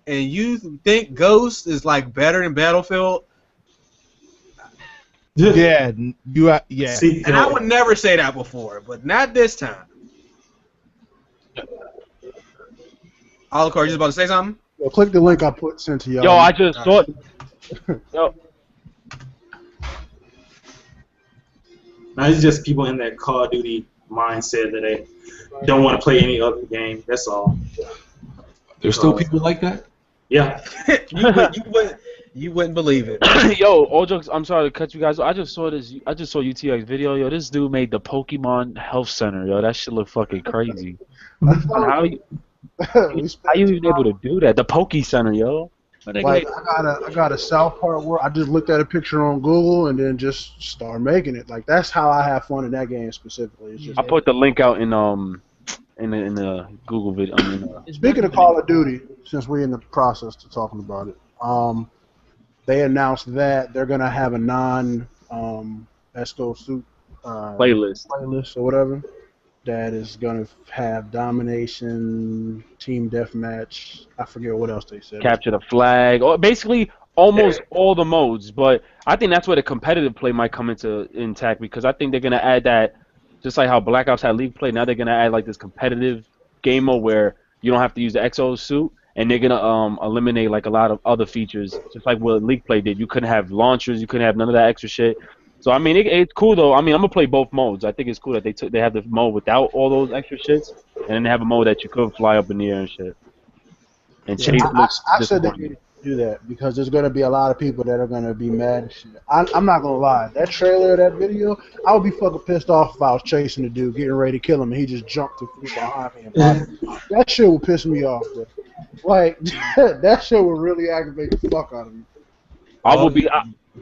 and you think Ghost is like better than Battlefield, yeah, yeah. See, and I would never say that before, but not this time. Alucard, you just about to say something? Yo, click the link I sent to y'all. Yo, I just saw it. Yo. Now it's just people in that Call of Duty mindset that they don't want to play any other game. That's all. There's still people like that? Yeah. you wouldn't believe it. Yo, all jokes. I'm sorry to cut you guys. I just saw UTX video. Yo, this dude made the Pokemon Health Center. Yo, that shit look fucking crazy. How you even able to do that? The Poke Center, yo. Like I got a South Park where I just looked at a picture on Google and then just start making it. Like that's how I have fun in that game specifically. It's just, I put the link out in the Google video. Speaking of Call of Duty, since we're in the process of talking about it, they announced that they're gonna have a Esco suit playlist or whatever that is gonna have domination, team deathmatch. I forget what else they said. Capture the flag, or basically almost all the modes. But I think that's where the competitive play might come into intact because I think they're gonna add that, just like how Black Ops had League play. Now they're gonna add like this competitive game mode where you don't have to use the XO suit, and they're gonna eliminate like a lot of other features, just like what League play did. You couldn't have launchers, you couldn't have none of that extra shit. So I mean, it's cool though. I mean, I'm gonna play both modes. I think it's cool that they have the mode without all those extra shits, and then they have a mode that you could fly up in the air and shit. And Chase looks I said they needed to do that because there's gonna be a lot of people that are gonna be mad and shit. I'm not gonna lie. That trailer, that video, I would be fucking pissed off if I was chasing the dude, getting ready to kill him, and he just jumped behind me and popped me. That shit would piss me off, bro. Like that shit would really aggravate the fuck out of me. I will be.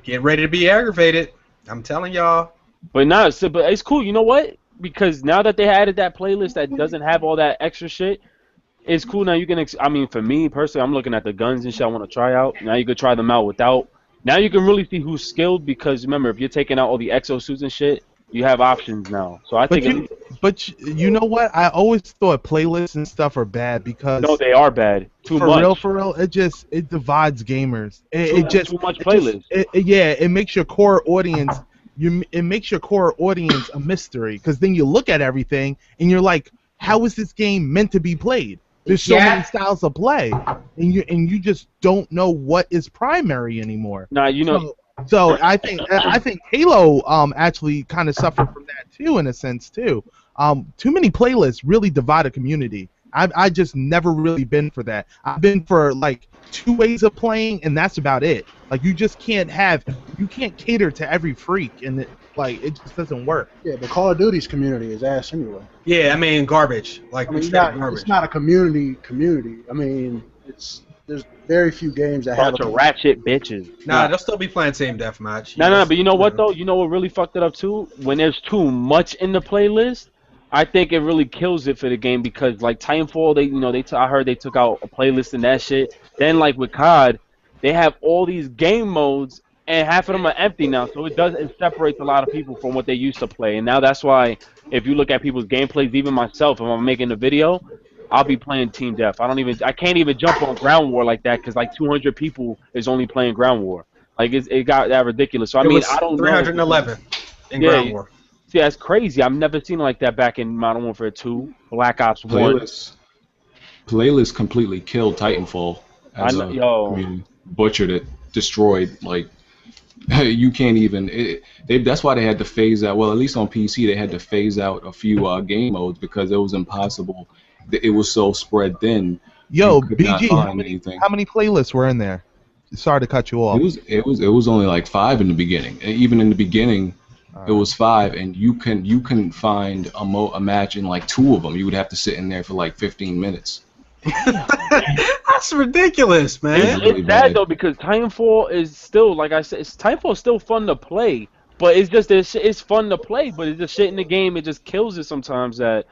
Get ready to be aggravated. I'm telling y'all. But it's cool. You know what? Because now that they added that playlist that doesn't have all that extra shit, it's cool. Now you can. I mean, for me personally, I'm looking at the guns and shit I want to try out. Now you can try them out without. Now you can really see who's skilled because remember, if you're taking out all the exosuits and shit, you have options now. So I think. But you know what? I always thought playlists and stuff are bad because. No, they are bad. Too much. For real, it divides gamers. Too much playlists. It makes your core audience. It makes your core audience a mystery because then you look at everything and you're like, how is this game meant to be played? There's so many styles of play, and you just don't know what is primary anymore. Nah, you know. So I think Halo actually kind of suffered from that too in a sense too. Too many playlists really divide a community. I just never really been for that. I've been for like 2 ways of playing, and that's about it. Like you can't cater to every freak, and it just doesn't work. Yeah, but Call of Duty's community is ass anyway. Yeah, I mean garbage. Like I mean, it's not a community. I mean, there's very few games that have a ratchet bitches. Nah, they'll still be playing team deathmatch. No, but you know what though? You know what really fucked it up too? When there's too much in the playlist, I think it really kills it for the game because like Titanfall, I heard they took out a playlist and that shit. Then like with COD, they have all these game modes and half of them are empty now, so it separates a lot of people from what they used to play. And now that's why if you look at people's gameplays, even myself, if I'm making a video, I'll be playing Team Death. I can't even jump on Ground War like that because like 200 people is only playing Ground War. Like it got that ridiculous. So I mean, I don't 311 in Ground War. See, that's crazy. I've never seen it like that back in Modern Warfare 2, Black Ops 1. Playlist completely killed Titanfall as a community. Butchered it, destroyed. Like you can't even. That's why they had to phase out. Well, at least on PC, they had to phase out a few game modes because it was impossible. It was so spread thin. Yo, BG, how many playlists were in there? Sorry to cut you off. It was only like 5 in the beginning. Even in the beginning. It was 5, and you can find a match in like 2 of them. You would have to sit in there for like 15 minutes. That's ridiculous, man. It's really sad though because Titanfall is still, like I said, Titanfall is still fun to play, But it's just it's fun to play, but it's just shit in the game. It just kills it sometimes that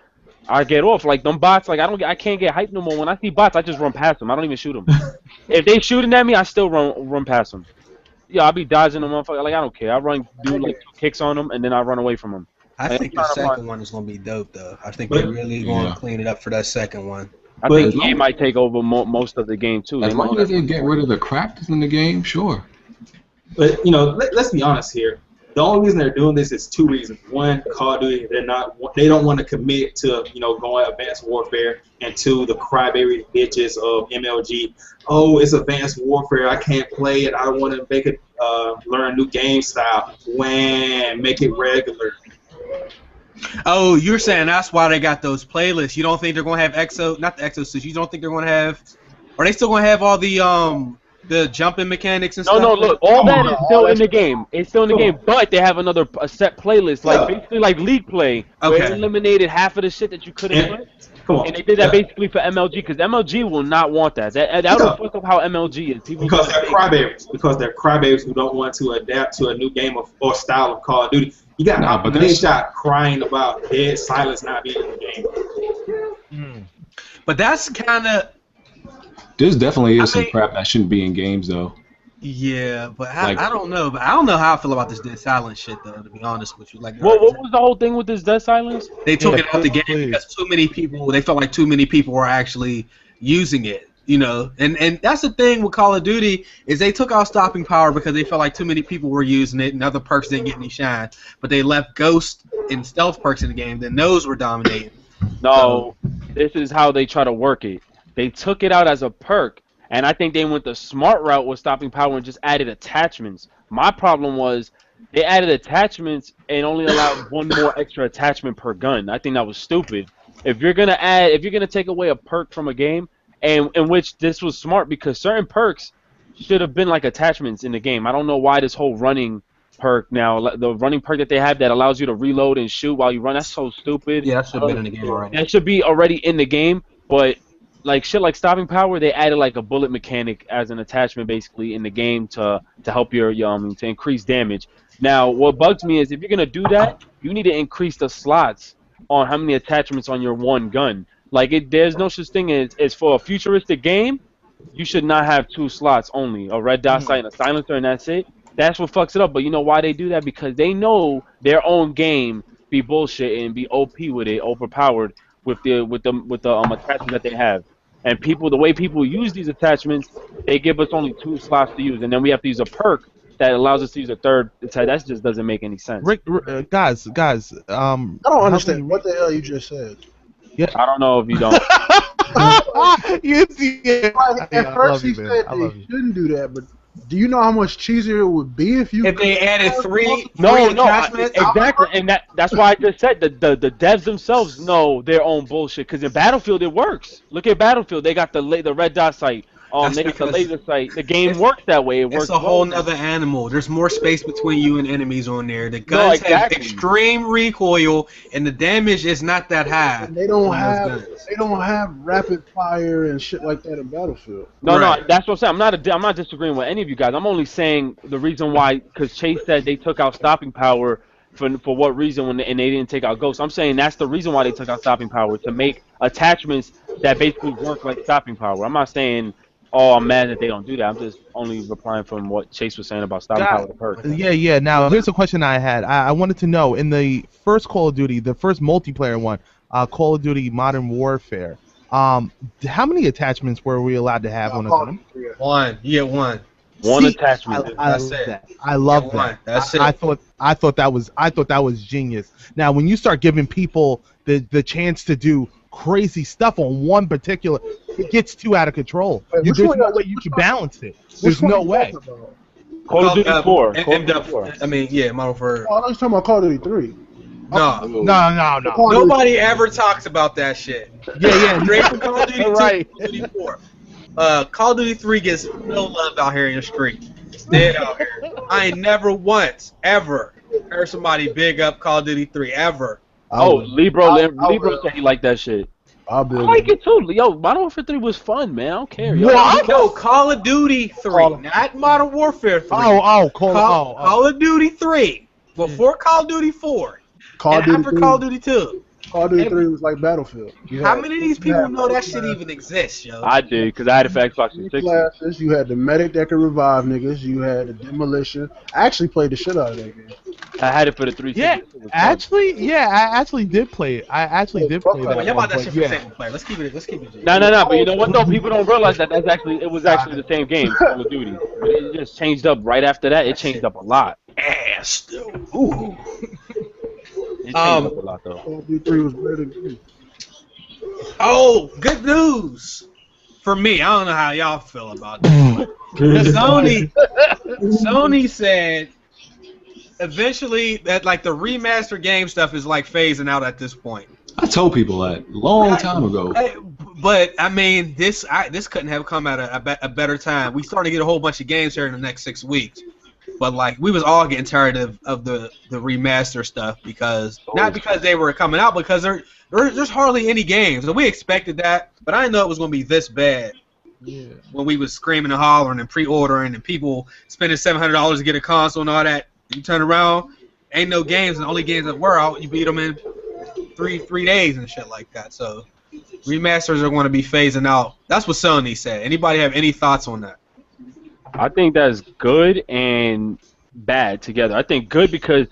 I get off. Like them bots, like I can't get hyped no more. When I see bots, I just run past them. I don't even shoot them. If they shooting at me, I still run past them. Yeah, I'll be dodging them, motherfucker. Like I don't care. I do like 2 kicks on them and then I run away from them. I think the second one is gonna be dope though. I think they're really going to clean it up for that second one. I think EA might take over most of the game too. As long as they get rid of the crap that's in the game, sure. But let's be honest here. The only reason they're doing this is 2 reasons. One, Call of Duty, they don't want to commit to going Advanced Warfare, and 2, the crybaby bitches of MLG. Oh, it's Advanced Warfare. I can't play it. I want to make it learn a new game style. When make it regular. Oh, you're saying that's why they got those playlists. You don't think they're going to have not the exosuits. You don't think they're going to have? Are they still going to have all the jumping mechanics and stuff? No, look, all that is still in the game. It's still in the game, but they have a set playlist, like basically like League Play, where it eliminated half of the shit that you couldn't play. And they did that basically for MLG, because MLG will not want that. That'll fuck up how MLG is. Because they're crybabies. Because they're crybabies who don't want to adapt to a new game or style of Call of Duty. You got a shot crying about dead silence not being in the game. But that's kind of... There's definitely some crap that shouldn't be in games, though. Yeah, but I don't know. But I don't know how I feel about this dead silence shit, though. To be honest with you, what was the whole thing with this dead silence? They took it out the game because too many people. They felt like too many people were actually using it. And that's the thing with Call of Duty is they took out stopping power because they felt like too many people were using it and other perks didn't get any shine. But they left ghost and stealth perks in the game. Then those were dominating. No, this is how they try to work it. They took it out as a perk, and I think they went the smart route with stopping power and just added attachments. My problem was they added attachments and only allowed 1 more extra attachment per gun. I think that was stupid. If you're gonna take away a perk from a game, and in which this was smart because certain perks should have been like attachments in the game. I don't know why this whole running perk now, the running perk that they have that allows you to reload and shoot while you run, that's so stupid. Yeah, that should have been in the game already. That should be already in the game, but like shit like stopping power, they added like a bullet mechanic as an attachment basically in the game to help to increase damage. Now, what bugs me is if you're gonna do that, you need to increase the slots on how many attachments on your one gun. Like there's no such thing as for a futuristic game, you should not have 2 slots only, a red dot sight and a silencer, and that's it. That's what fucks it up. But you know why they do that? Because they know their own game be bullshit and be OP with it, overpowered with the attachments that they have. And the way people use these attachments, they give us only 2 slots to use, and then we have to use a perk that allows us to use a third. That just doesn't make any sense. Rick, guys, I don't understand what the hell you just said. Yeah. I don't know if you don't. At first he said they shouldn't do that, but do you know how much cheesier it would be if they added 3 attachments? Exactly, and that's why I just said the devs themselves know their own bullshit. Because in Battlefield it works. Look at Battlefield; they got the red dot sight. They got the laser sight. The game works that way. It works. It's a whole nother animal. There's more space between you and enemies on there. The guns have extreme recoil, and the damage is not that high. They don't have rapid fire and shit like that in Battlefield. No, that's what I'm saying. I'm not disagreeing with any of you guys. I'm only saying the reason why, because Chase said they took out stopping power for what reason and they didn't take out Ghost. I'm saying that's the reason why they took out stopping power, to make attachments that basically work like stopping power. I'm not saying, oh, I'm mad that they don't do that. I'm just only replying from what Chase was saying about stopping power to perk. Yeah. Now, here's a question I had. I wanted to know, in the first Call of Duty, the first multiplayer one, Call of Duty Modern Warfare, how many attachments were we allowed to have on a gun? 1. You get 1. One attachment. I love that. That's it. I thought that was genius. Now, when you start giving people the chance to do crazy stuff on one particular, it gets too out of control. There's no way you can balance it. There's no way. Call of Duty 4. I mean, yeah, Modern Warfare. Oh, I was talking about Call of Duty 3. No. Nobody ever talks about that shit. Yeah. Straight from Call of Duty 2 Right. Call of Duty 4. Call of Duty 3 gets no love out here in the street. It's dead out here. I ain't never once, ever, heard somebody big up Call of Duty 3, ever. Libro said he liked that shit. I like it too. Yo, Modern Warfare 3 was fun, man. I don't care. What? No, Call of Duty 3, not Modern Warfare 3. Call of Duty 3. before Call of Duty 4 Call of and Duty after 3, Call of Duty 2. Call of Duty 3 was like Battlefield. How many of these people know that shit even exists, yo? I did, because I had it for Xbox 360. Classes, you had the medic that could revive niggas. You had the demolition. I actually played the shit out of that game. I had it for the 360. Yeah, I actually did play it. I actually did play that. Y'all about that one, shit but for single player. Let's keep it. No, but you know what though? People don't realize that it was actually the same game, Call of Duty. But it just changed up right after that. It changed up a lot. Ass. Ooh. It changed up a lot though. Call of Duty 3 was better than you. Oh, good news for me. I don't know how y'all feel about this. Sony said eventually that like the remastered game stuff is like phasing out at this point. I told people that long time ago. But I mean, this couldn't have come at a better time. We starting to get a whole bunch of games here in the next 6 weeks. But like we was all getting tired of the remaster stuff because not because they were coming out, because there's hardly any games. So we expected that, but I didn't know it was gonna be this bad. Yeah. When we was screaming and hollering and pre-ordering and people spending $700 to get a console and all that, you turn around, ain't no games, and the only games that were out, you beat them in three days and shit like that. So remasters are going to be phasing out. That's what Sony said. Anybody have any thoughts on that? I think that's good and bad together. I think good because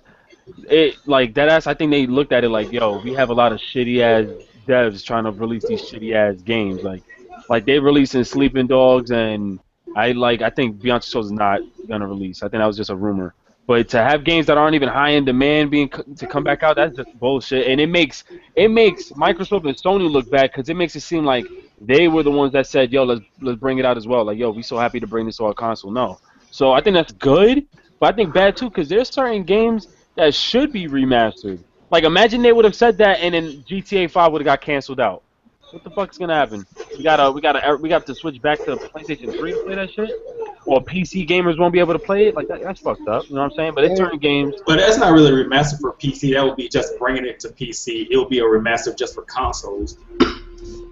it like that ass. I think they looked at it like, yo, we have a lot of shitty ass devs trying to release these shitty ass games. Like they releasing Sleeping Dogs, and I think Beyond Two Souls is not gonna release. I think that was just a rumor. But to have games that aren't even high in demand to come back out, that's just bullshit. And it makes Microsoft and Sony look bad because it makes it seem like they were the ones that said, yo, let's bring it out as well. Like, yo, we so happy to bring this to our console. No. So I think that's good, but I think bad too because there's certain games that should be remastered. Like, imagine they would have said that and then GTA 5 would have got canceled out. What the fuck's gonna happen? We got to switch back to PlayStation 3 to play that shit, or PC gamers won't be able to play it. Like that's fucked up. You know what I'm saying? But it's certain games. But that's not really a remaster for PC. That would be just bringing it to PC. It would be a remaster just for consoles.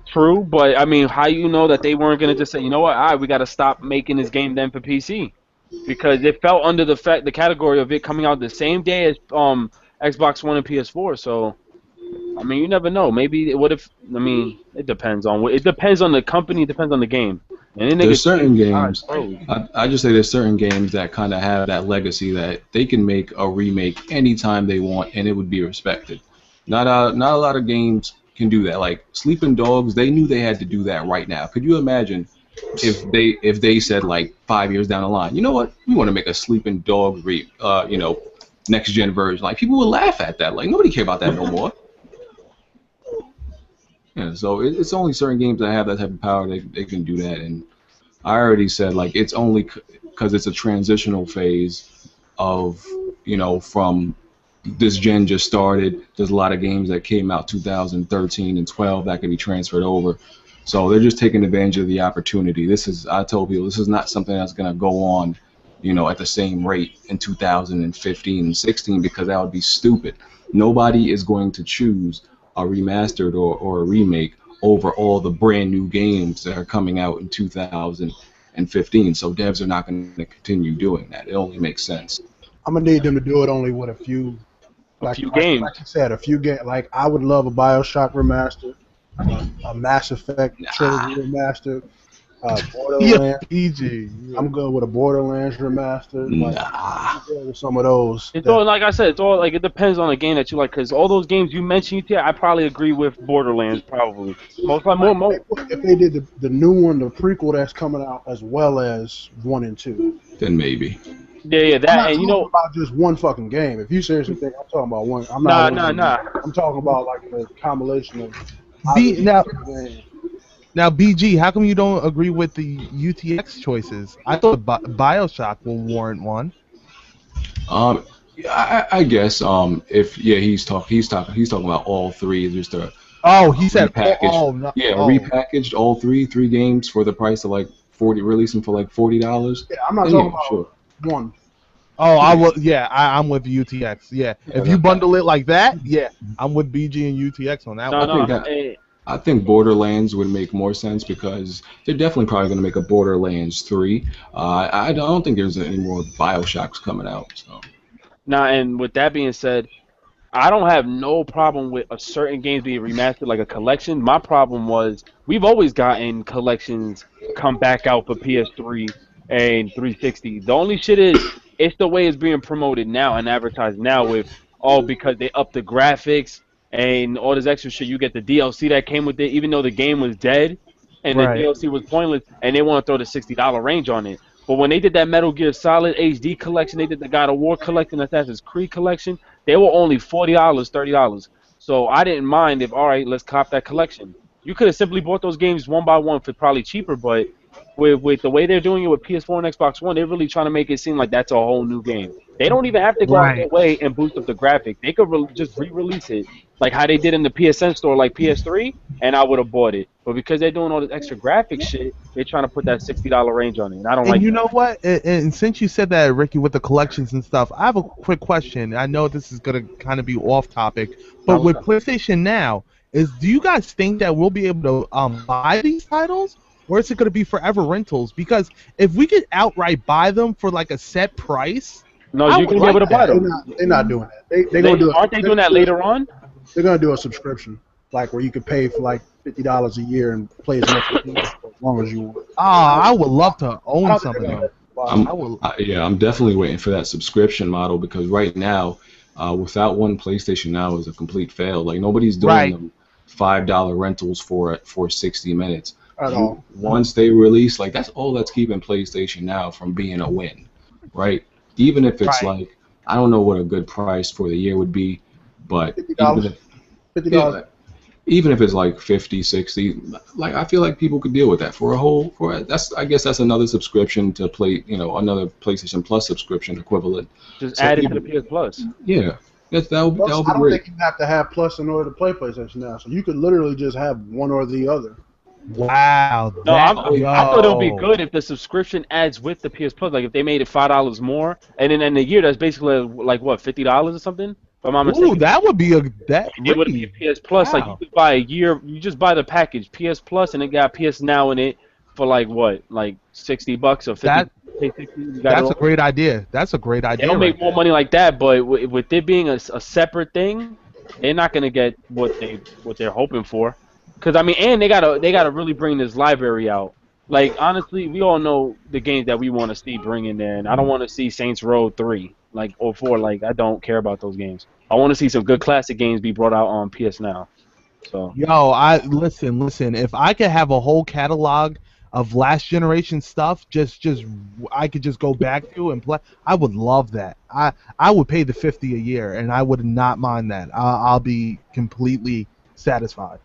True, but I mean, how you know that they weren't gonna just say, you know what? All right, we got to stop making this game then for PC, because it fell under the category of it coming out the same day as Xbox One and PS4. So. I mean, you never know. Maybe what if? I mean, it depends on the company. It depends on the game. And then there's certain games. I just say there's certain games that kind of have that legacy that they can make a remake anytime they want, and it would be respected. Not a lot of games can do that. Like Sleeping Dogs, they knew they had to do that right now. Could you imagine if they said like 5 years down the line, you know what? We want to make a Sleeping Dogs next gen version. Like people would laugh at that. Like nobody care about that no more. Yeah, so it's only certain games that have that type of power they can do that, and I already said like it's only because it's a transitional phase of from this gen just started. There's a lot of games that came out 2013 and 12 that can be transferred over, so they're just taking advantage of the opportunity. I told people this is not something that's gonna go on, at the same rate in 2015 and 16 because that would be stupid. Nobody is going to choose a remastered or a remake over all the brand new games that are coming out in 2015. So devs are not going to continue doing that. It only makes sense. I'm gonna need them to do it only with a few games. Like you said, a few games. Like I would love a BioShock remaster, a Mass Effect trilogy remaster, Borderlands. PG. I'm good with a Borderlands remaster. Like, some of those. It's all like I said. It's all like it depends on the game that you like. Because all those games you mentioned, I probably agree with Borderlands. Probably most. If they did the new one, the prequel that's coming out as well as 1 and 2, then maybe. Yeah, that and about just one fucking game. If you seriously think I'm talking about one, I'm not. Nah. I'm talking about like the combination of. Now, BG, how come you don't agree with the UTX choices? I thought BioShock will warrant one. I guess he's talking about all three. Just he said repackaged. Repackaged all three games for the price of like release them for like $40. Yeah, I'm not talking about one. Oh, I'm with UTX. Yeah, if you bundle it like that, yeah, I'm with BG and UTX on that one. I think Borderlands would make more sense because they're definitely probably going to make a Borderlands 3. I don't think there's any more BioShocks coming out. So. Now, and with that being said, I don't have no problem with a certain games being remastered like a collection. My problem was we've always gotten collections come back out for PS3 and 360. The only shit is it's the way it's being promoted now and advertised now with because they upped the graphics and all this extra shit. You get the DLC that came with it, even though the game was dead and the Right. DLC was pointless, and they want to throw the $60 range on it. But when they did that Metal Gear Solid HD collection, they did the God of War collection, Assassin's Creed collection. They were only $40, $30. So I didn't mind if, all right, let's cop that collection. You could have simply bought those games one by one for probably cheaper, but with the way they're doing it with PS4 and Xbox One, they're really trying to make it seem like that's a whole new game. They don't even have to go out their Right. way and boost up the graphic. They could just re-release it like how they did in the PSN store, like PS3, and I would have bought it. But because they're doing all this extra graphic shit, they're trying to put that $60 range on it, and I don't And like you that. know what? And since you said that, Ricky, with the collections and stuff, I have a quick question. I know this is gonna kind of be off topic, but with PlayStation Now, do you guys think that we'll be able to buy these titles, or is it gonna be forever rentals? Because if we could outright buy them for like a set price, No, I you would can be able to like buy that. them. They're not doing that. They're gonna do it. Aren't they doing that later on? They're gonna do a subscription, like where you could pay for like $50 a year and play as much as long as you want. I would love to I own don't some think of they're them. gonna- I will. I'm definitely waiting for that subscription model because right now, without one, PlayStation Now is a complete fail. Like nobody's doing Right. them $5 rentals for 60 minutes. At all. Once they release, like that's all that's keeping PlayStation Now from being a win, right? Even if it's Right. like I don't know what a good price for the year would be, but $50. $50. even if it's like 50, 60, like I feel like people could deal with that for I guess that's another subscription to another PlayStation Plus subscription equivalent. Just So add it to even- the PS Plus. Yeah, that'll be I don't great. think you have to have Plus in order to play PlayStation Now, so you could literally just have one or the other. Wow. No, I thought it would be yo. good if the subscription adds with the PS Plus. Like if they made it $5 more, and then in a year that's basically like what, $50 or something. If I'm not mistaken. Ooh, that would be that. It would be Ricky. PS Plus. Like you Wow. could buy a year. You just buy the package PS Plus, and it got PS Now in it for like what, like $60 or 50. That- pay 60, you got it That's all. a great idea. That's a great They idea. don't make right more there. money like that, but with it being a separate thing, they're not gonna get what they're hoping for. Cause I mean, and they gotta really bring this library out. Like honestly, we all know the games that we want to see bringing in. I don't want to see Saints Row 3 or 4. Like I don't care about those games. I want to see some good classic games be brought out on PS Now. So Yo, listen. If I could have a whole catalog of last generation stuff, I could just go back to and play. I would love that. I would pay the $50 a year, and I would not mind that. I'll be completely satisfied.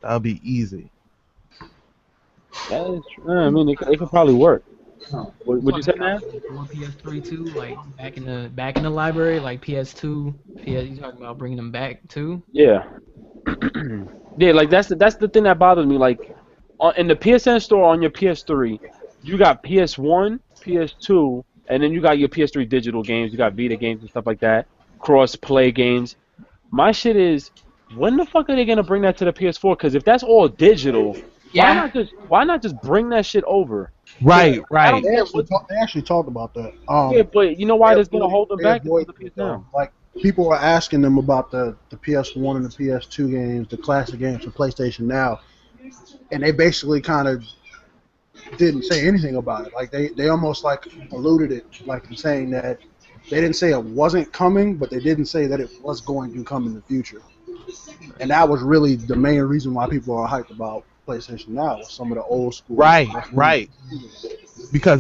That'll be easy. that is true. I mean, it could probably work. Would you say that? Or PS3 too, like back in the library, like PS2. You talking about bringing them back too? Yeah. Yeah, like that's the thing that bothers me. Like in the PSN store on your PS3, you got PS1, PS2, and then you got your PS3 digital games. You got Vita games and stuff like that, cross-play games. My shit is, when the fuck are they gonna bring that to the PS4? Because if that's all digital, why not just bring that shit over? Right. They actually talked about that. Yeah, but you know why there's gonna hold them they back? avoid Because of the PS Now. Like people were asking them about the PS1 and the PS2 games, the classic games for PlayStation Now, and they basically kind of didn't say anything about it. Like they almost like alluded it, like saying that they didn't say it wasn't coming, but they didn't say that it was going to come in the future. And that was really the main reason why people are hyped about PlayStation Now. Some of the old school. Right. Because